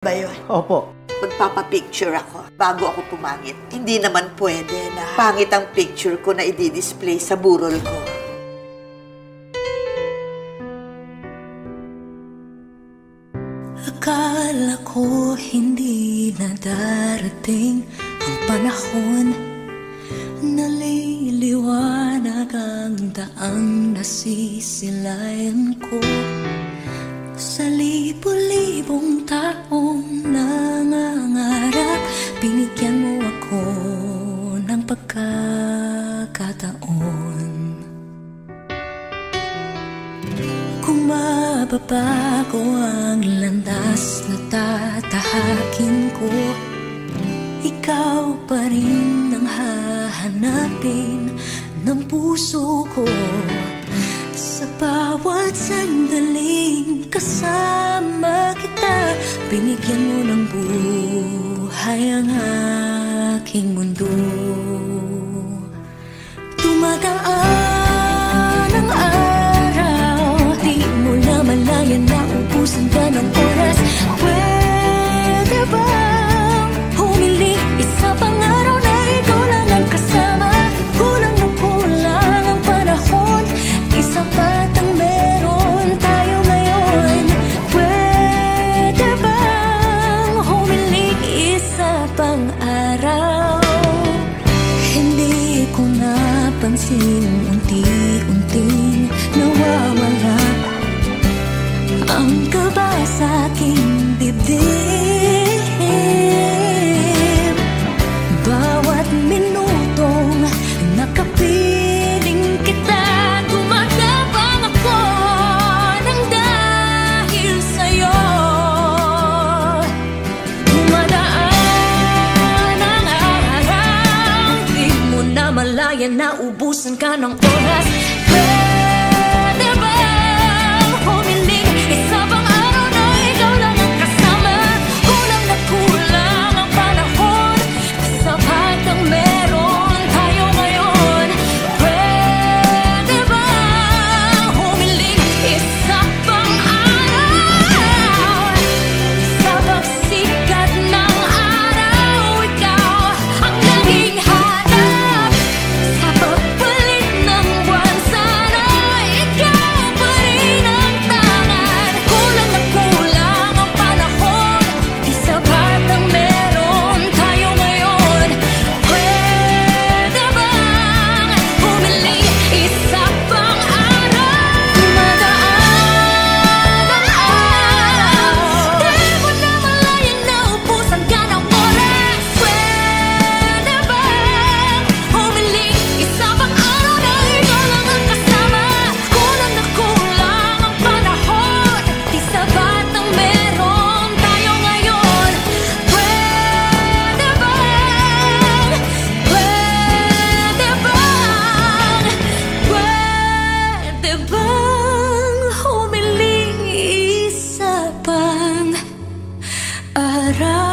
Ba yun? Opo. Magpapapicture ako bago ako pumangit. Hindi naman pwede na pangit ang picture ko na i-display sa burol ko. Akala ko hindi na darating ang panahon, naliliwanag ang daang nasisilayan ko. Sa libo-libong taong nangangarap, binigyan mo ako ng pagkakataon. Kung mababago ang landas na tatahakin ko, ikaw pa rin ang hahanapin ng puso ko. Sa bawat sandaling kasama kita, binigyan mo ng buhay ang aking mundo. Tumagaan ang araw, di mo na malayan na ubusan ka ng oras. Pwede bang humiling isa pang araw na ikaw lang ang kasama? Kulang na kulang ang panahon, sapat ang meron tayo ngayon. Pwede bang humiling isa pang araw? Hindi ko napansin, unti-unting nawawala ang kaba sa aking dibdib. Bawat minutong nakapiling kita, malayan na ubusan ka ng oras. Pwede bang humiling isa pang araw na ikaw lang ang kasama? Kulang na kulang ang panahon, sapat ang meron tayo ngayon. Pwede bang humiling isa pang araw? Sa pagsikat ng araw, ikaw ang naging hanap. Pagpalit ng buwan, sana ikaw pa rin ang tangan. Kulang na kulang ang panahon, di sapat ang meron tayo ngayon. Pwede bang humiling isa pang araw? Tumagaan ang araw, di mo na malayan na ubusan ka ng oras. Pwede bang humiling isa pang araw na ikaw lang ang kasama? Kulang na kulang ang panahon, di sapat ang meron tayo ngayon. Pwede bang humiling isa pang araw?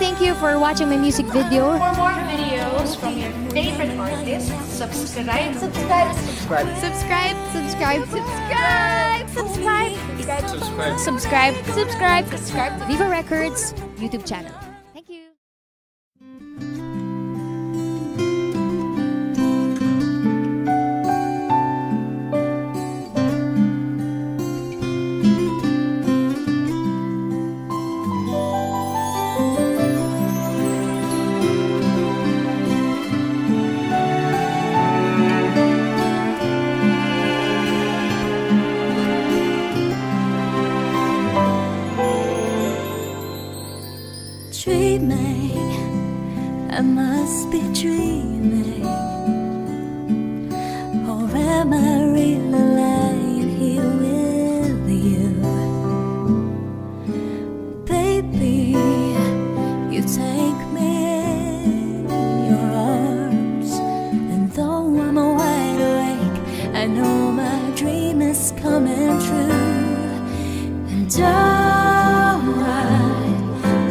Thank you for watching my music video. For more videos from your favorite artists, subscribe. Subscribe. To Viva Records YouTube channel. Thank you. Dreaming, I must be dreaming, or am I really lying here with you? Baby, you take me in your arms, and though I'm wide awake, I know my dream is coming true. And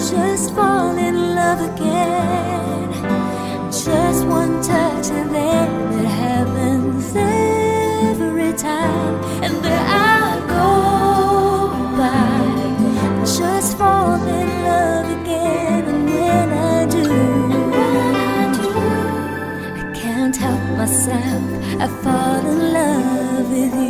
just fall in love again. Just one touch and then it happens. I fall in love with you.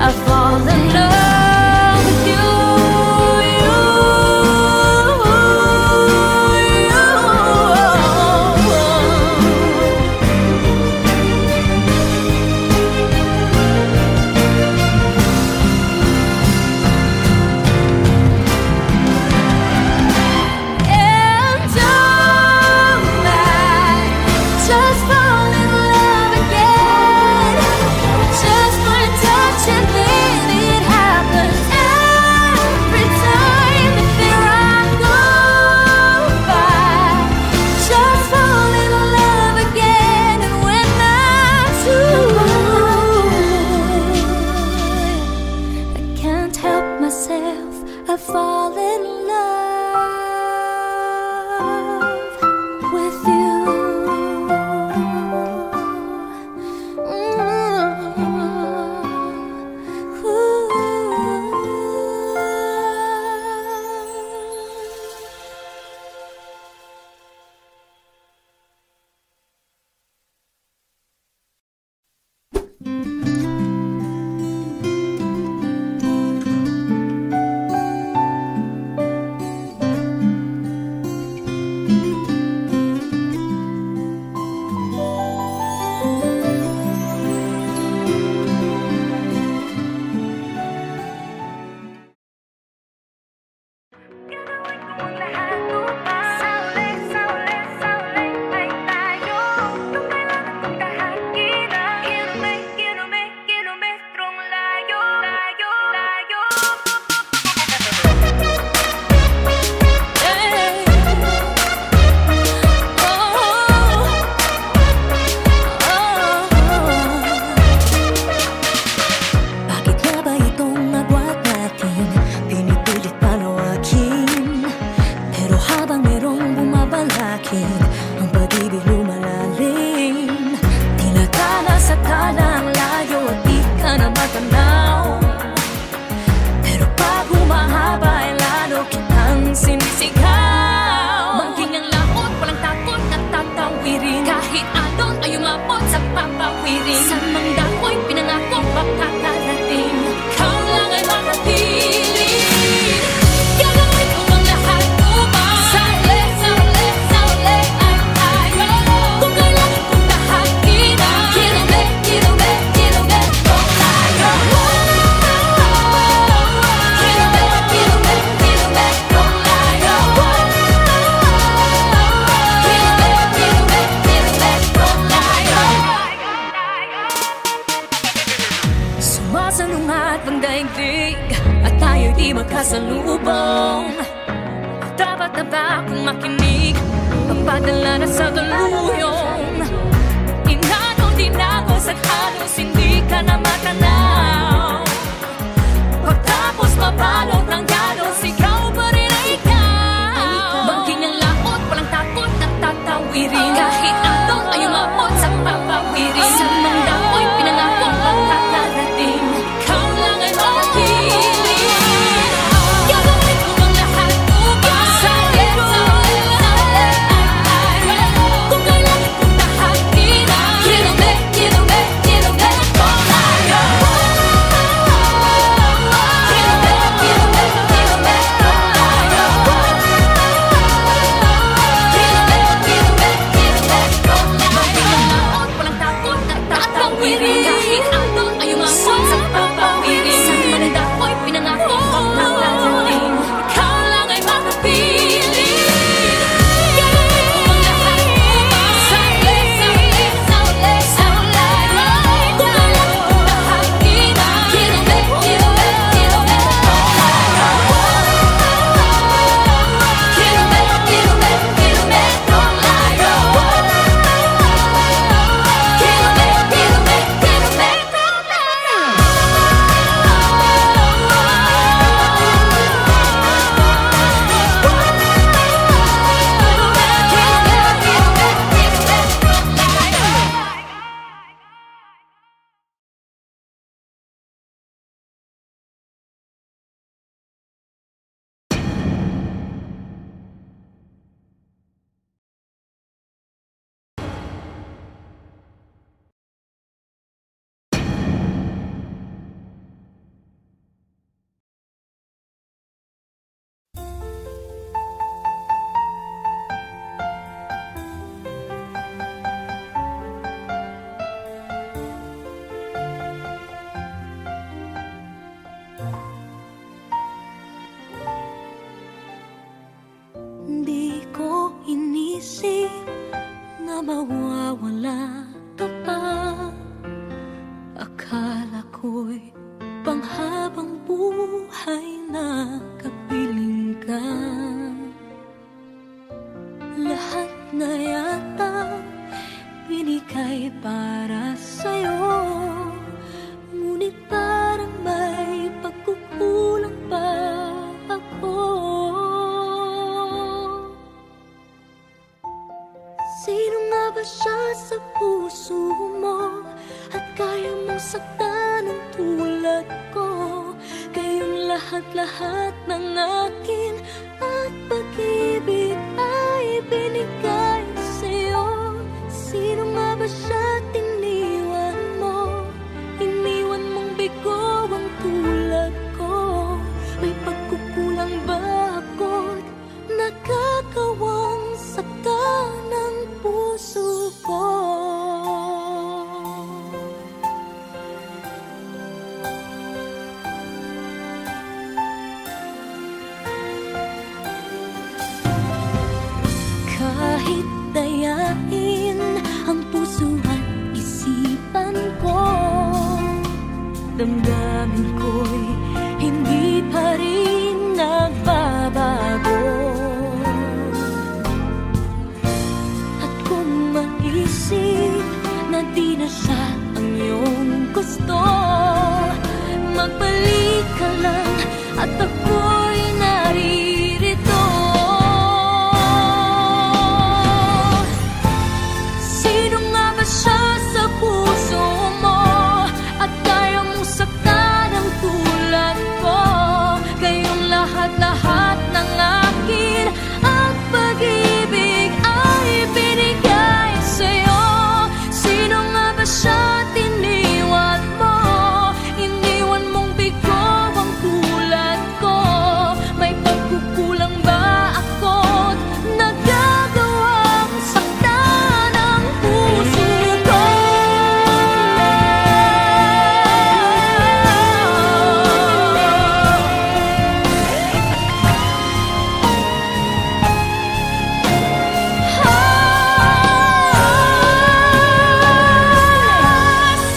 I fall in love with you. I fall in love with you. Sumasalungat ang daigdig at tayo'y di magkasalubong. Dapat na ba akong makinig, pagpadala na sa tuluyong? Inano din ako sa halos hindi ka na matanaw. Pagtapos mabalot ng galos, ikaw pa rin ay ikaw. Bangking ang laot, walang takot at tatawirin. Kahit anong ay umabot sa papawirin. Sa mandako'y pinangakong pagkakarating, ikaw lang ay makiling. mawawala ka pa. Akala ko'y panghabang buhay na kapiling ka. Lahat na yata binigay para sa'yo, ngunit parang may pagkukulang pa ako. Sino nga ba siya sa puso mo at kaya mong saktan ng tulad ko? Kayong lahat-lahat ng akin at pag-ibig ay binigay sa'yo. Sino nga ba siya tiniwan mo? Iniwan mong bigo ang tulad ko. May pagkukulang ba ako't nagkakawang saktan ng puso ko? Kahit dayain ang puso at isipan ko, damdamin ko'y hindi pa rin nagbabago. At kung maisip na di na siya ang iyong gusto, magbalik ka lang at ako'y naririto. Sino nga ba siya sa puso mo at kaya mong saktan ang tulad ko? Kayong lahat-lahat ng akin at pag-ibig ay binigay sa'yo. Sino nga ba siya tiniwan mo? Iniwan mong bigo ang tulad ko. May pagkukulang ba ako't nagagawang saktan ang puso ko?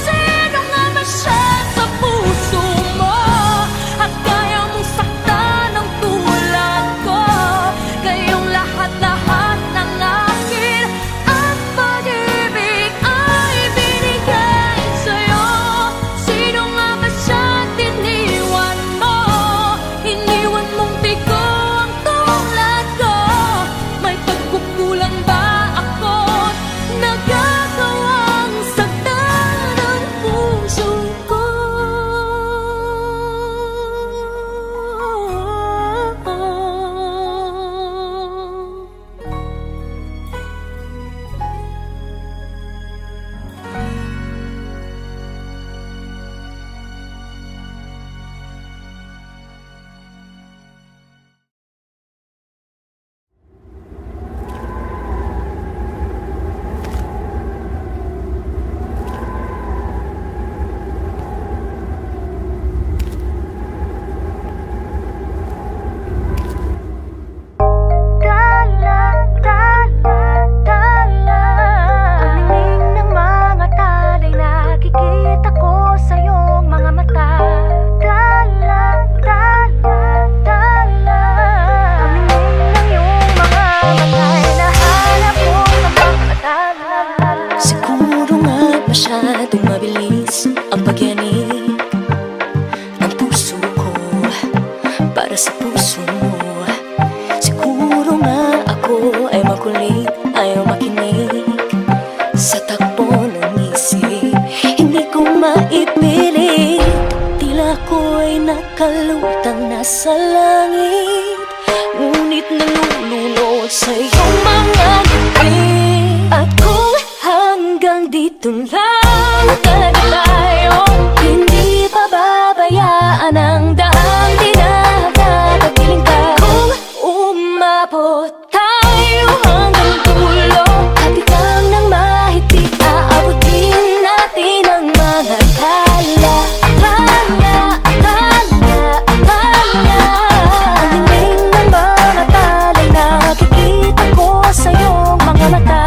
Sino nga ba siya sa puso mo at kaya mong saktan ang tulad ko? Kayong lahat-lahat ng akin at pag-ibig ay binigay sa'yo. Sino nga ba siya tiniwan mo? Iniwan mong bigo ang tulad ko. May pagkukulang ba ako't nagagawang saktan ang puso ko? Ang ningning ng mga talay, nakikita ko sa iyong mga mata. Ang ningning ng iyong mga mata'y nahanap ko sa mga tala. Siguro nga masyadong mabilis ang pagyanig ng puso ko para sa puso mo. Siguro nga ako ay makulit, ayaw makinig sa takbo ng isip. Hindi ko maipilit, tila ko'y nakalutang nasa langit, ngunit nalulunod sa iyong mga ngiti. At kung hanggang dito lang talaga tayo, hindi pababayaan ang daang dinadadapiling ka. Kung umabot tayo hanggang dulo, hatigang ng mahigpit, aabutin natin ang mga tala. Ang ningning ng mga talay, nakikita ko sa iyong mga mata.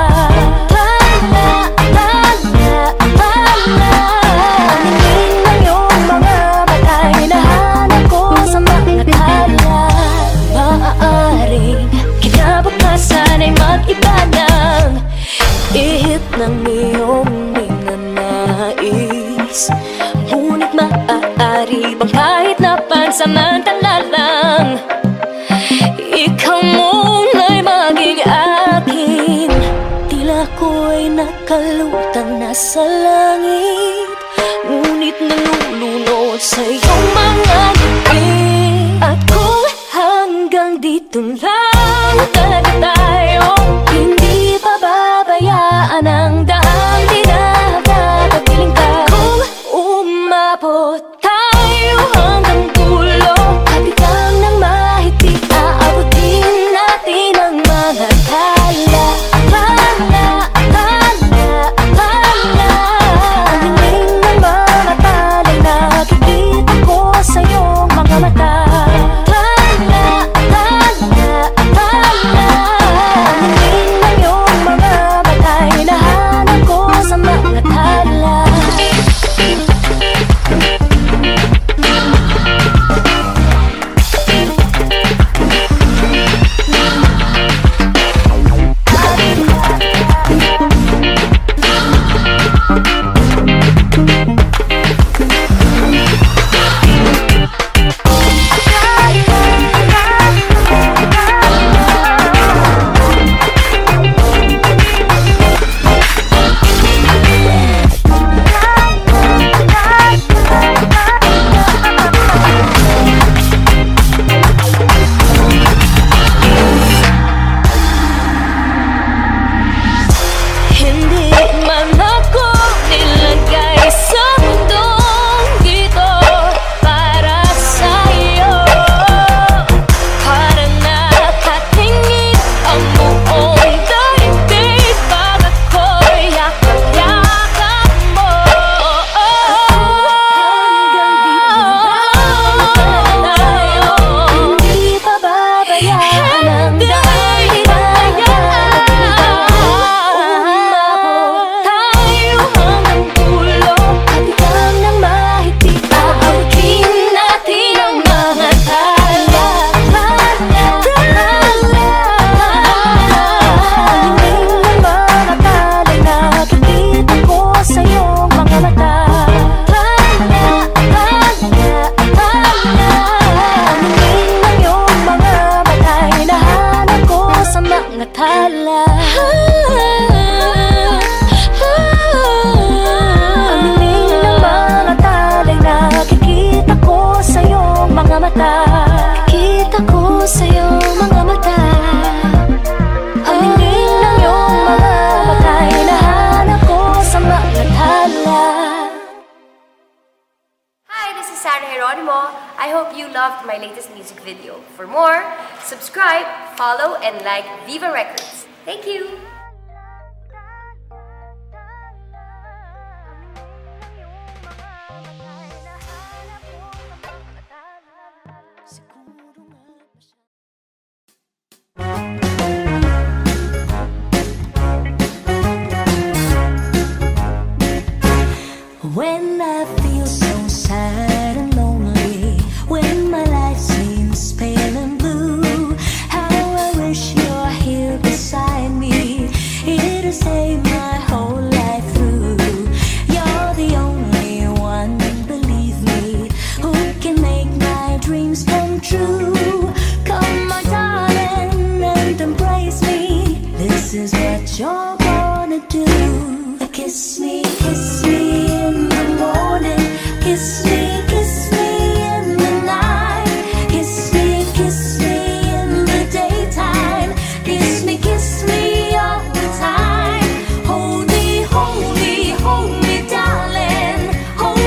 ang iyong ninanais. Ngunit maaari bang kahit na pansamantala lang, ikaw muna'y maging akin? Tila ko'y nakalutang nasa langit, ngunit nalulunod sa iyong mga ngiti. At kung hanggang dito lang talaga tayo, hindi pababayaan ang daang dinadatapiling ka. Kung umabot tayo hanggang dulo, kapitan ng mahigpit, aabutin natin ang mga tala. Ang hiling ng mga talay, nakikita ko sa iyong mga mata. I hope you loved my latest music video. For more, subscribe, follow, and like Viva Records. Thank you! When I feel so sad and lonely, when my life seems pale and blue, how I wish you're here beside me, here to save my whole life through. You're the only one, believe me, who can make my dreams come true. Come, my darling, and embrace me. This is what you're gonna do. Kiss me in the morning. Kiss me in the night. Kiss me in the daytime. Kiss me all the time. Hold me, darling. Hold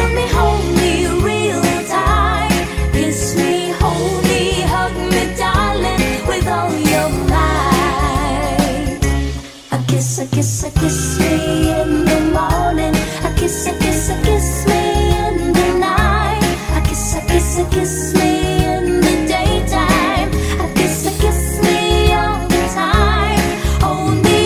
me real tight. Kiss me, hold me, hug me, darling, with all your might. A kiss me in the morning. A kiss me in the night. A kiss me in the daytime. A kiss me all the time. Hold me,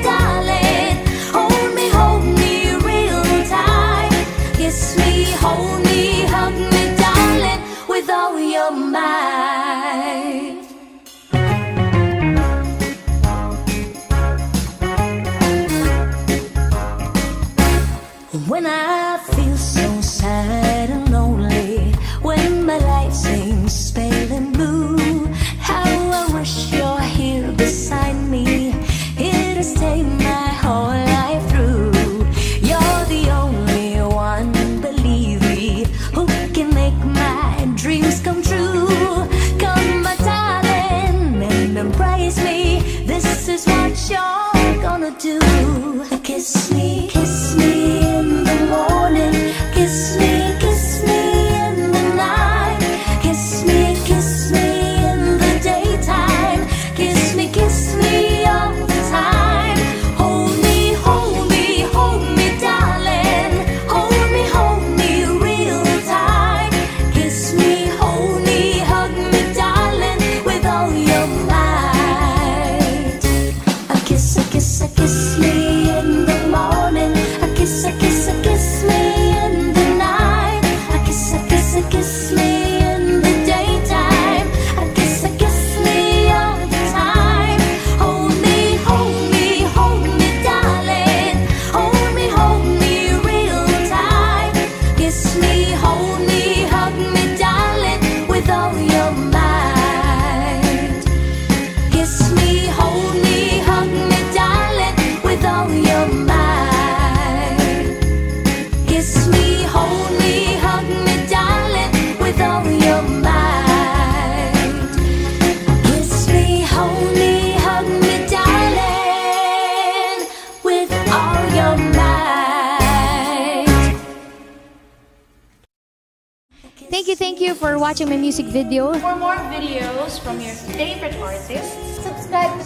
darling. Hold me real tight. Kiss me, hold me, hug me, darling, with all your might. When I feel so sad and lonely, when my life seems pale and blue, how I wish you're here beside me, here to stay my whole life through. You're the only one, believe me, who can make my dreams come true. Come, my darling, and embrace me. This is what you're gonna do. Kiss me in the morning. Kiss me in the night. Kiss me in the daytime. Kiss me all the time. Hold me, darling. Hold me real tight. Kiss me, hold me, hug me, darling, with all your might. A kiss me in the morning. A kiss me in the night. A kiss me in the daytime. A kiss me all the time. Hold me, darling. Hold me real tight. Kiss me, hold me, hug me, darling, with all your might. Kiss me, hold me, hug me, darling, with all your might. Kiss me, hold me, hug me, darling, with all your might. Kiss me, hold me, hug me, darling, with all your might. Thank you for watching my music video. For more videos from your favorite artists, subscribe.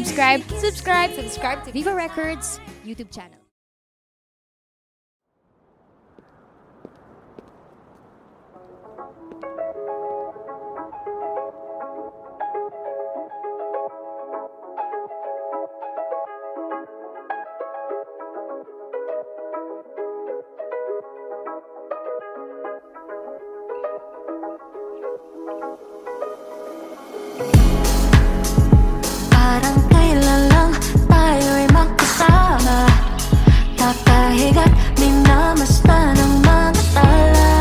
Subscribe to Viva Records YouTube channel. Parang kailan lang tayo'y magkasama, nakahiga't minamasta ng mga tala.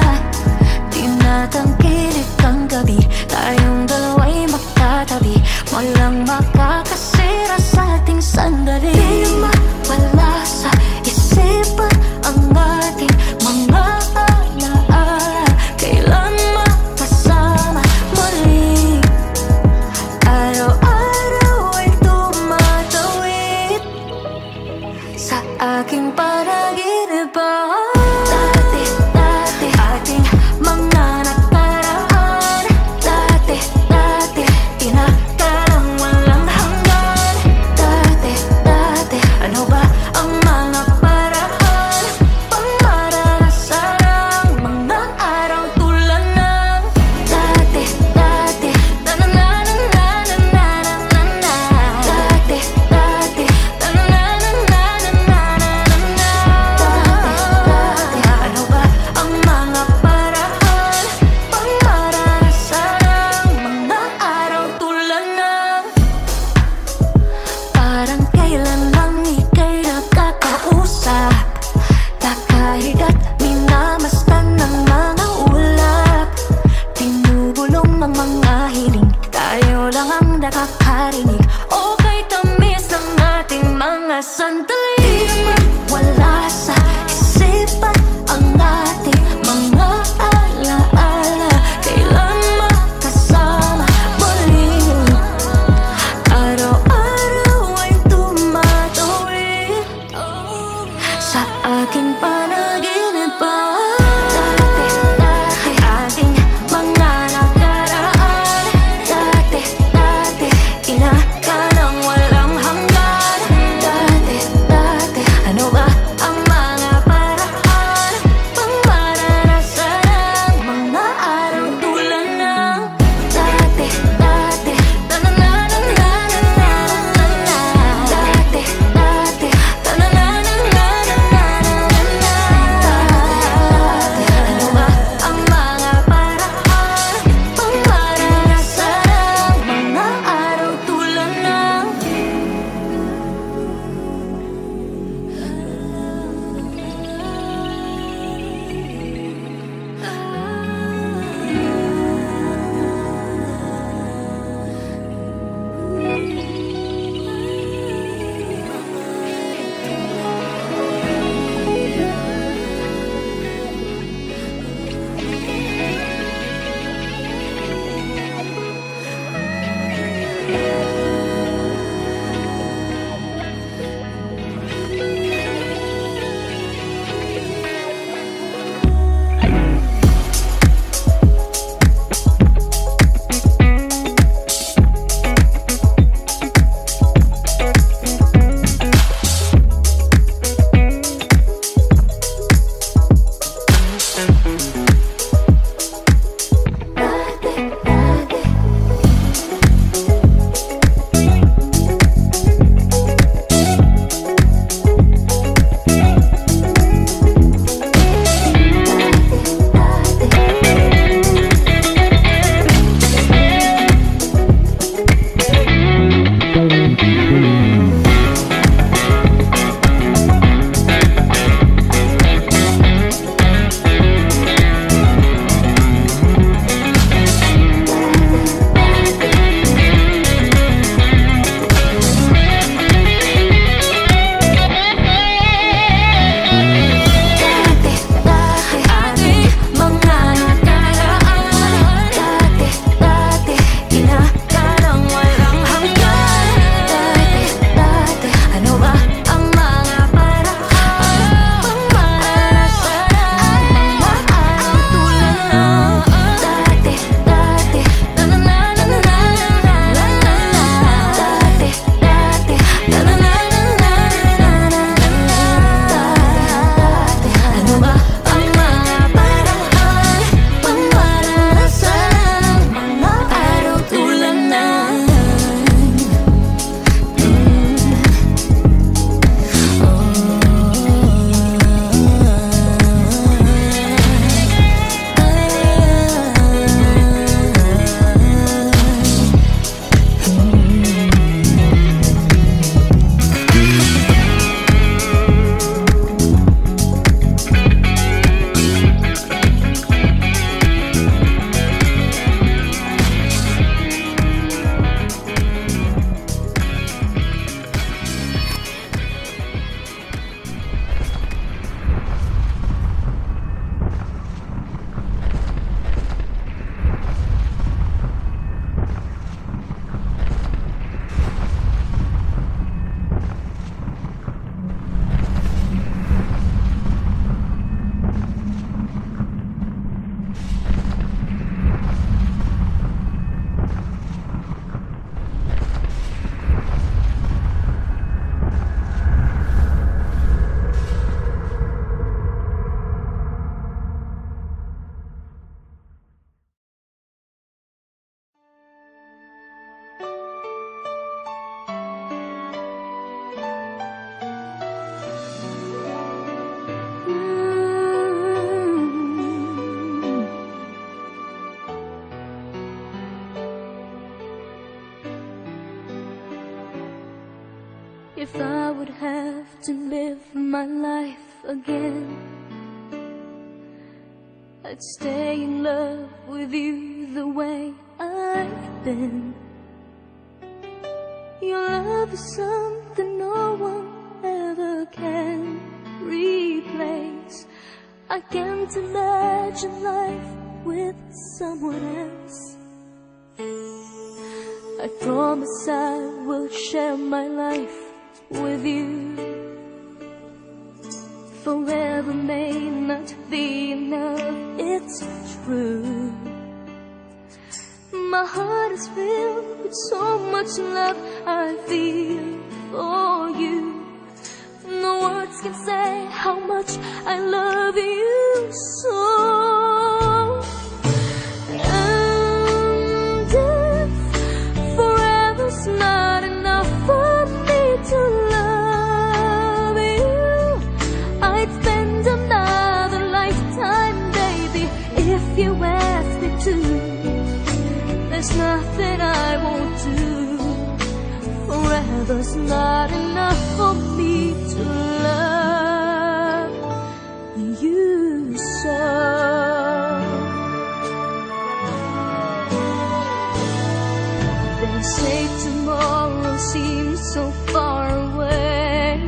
Tinatangkilik ang gabi, tayong dalawa'y magkatabi, walang makakasira sa ating sandali. Di mawala sa isipan ang ating mga alaala, kailan makasama muli. Araw-araw ay tumatawid sa aking panaginip. Dati ating mga nakaraan, dati tinakarang walang hanggan. Dati ano ba ang mga paraan pang maranasan ang mga araw tulad ng dati na-na-na-na-na-na-na-na. Dati ano ba ang mga paraan pang maranasan ang mga araw tulad ng parang kailan lang ika'y nakakausap, nakahiga't minamastan ng mga ulap, tinubulong ang mga hiling, tayo lang ang nakakarinig, o kay tamis ng ating mga sandali. Wala sa isipan ang ating mga alaala, kailan makasama muli. Araw-araw ay tumatawid sa aking panaginip. Dati ating mga nakaraan, dati tinakarang walang hanggan. Dati If I would have to live my life again, I'd stay in love with you the way I've been. Your love is something no one ever can replace. I can't imagine life with someone else. I promise I will share my life with you. Forever may not be enough, it's true. My heart is filled with so much love I feel for you. No words can say how much I love you so. And if forever's not enough for me to love you, I'd spend another lifetime, baby, if you ask me to. There's nothing I won't do. Forever's not enough for me to love you so. They say tomorrow seems so far away,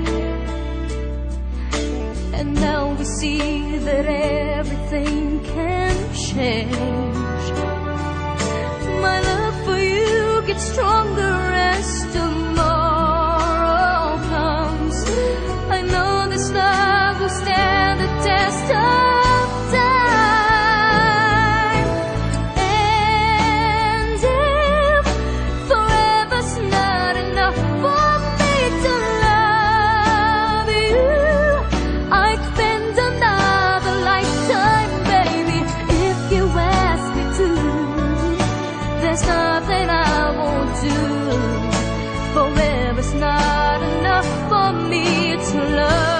and now we see that everything can change. My love for you gets stronger as tomorrow comes. I know this love will stand the test of time. And if forever's not enough for me to love you, I'd spend another lifetime, baby, if you ask me to. There's nothing I won't do. Forever's not enough for me to love.